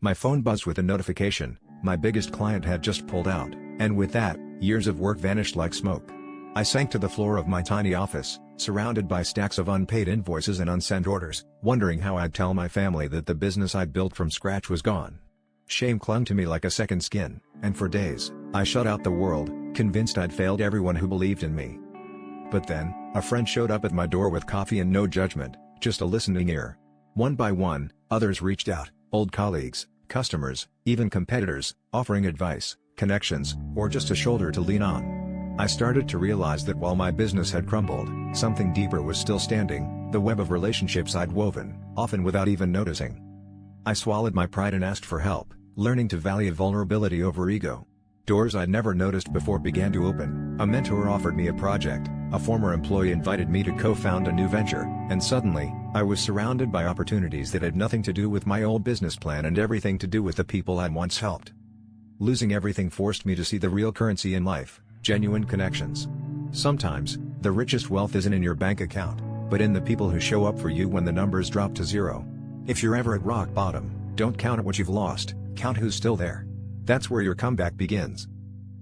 My phone buzzed with a notification. My biggest client had just pulled out, and with that, years of work vanished like smoke. I sank to the floor of my tiny office, surrounded by stacks of unpaid invoices and unsent orders, wondering how I'd tell my family that the business I'd built from scratch was gone. Shame clung to me like a second skin, and for days, I shut out the world, convinced I'd failed everyone who believed in me. But then, a friend showed up at my door with coffee and no judgment, just a listening ear. One by one, others reached out, old colleagues, customers, even competitors, offering advice, connections, or just a shoulder to lean on. I started to realize that while my business had crumbled, something deeper was still standing, the web of relationships I'd woven, often without even noticing. I swallowed my pride and asked for help, learning to value vulnerability over ego. Doors I'd never noticed before began to open. A mentor offered me a project, a former employee invited me to co-found a new venture, and suddenly, I was surrounded by opportunities that had nothing to do with my old business plan and everything to do with the people I'd once helped. Losing everything forced me to see the real currency in life, genuine connections. Sometimes, the richest wealth isn't in your bank account, but in the people who show up for you when the numbers drop to zero. If you're ever at rock bottom, don't count at what you've lost, count who's still there. That's where your comeback begins.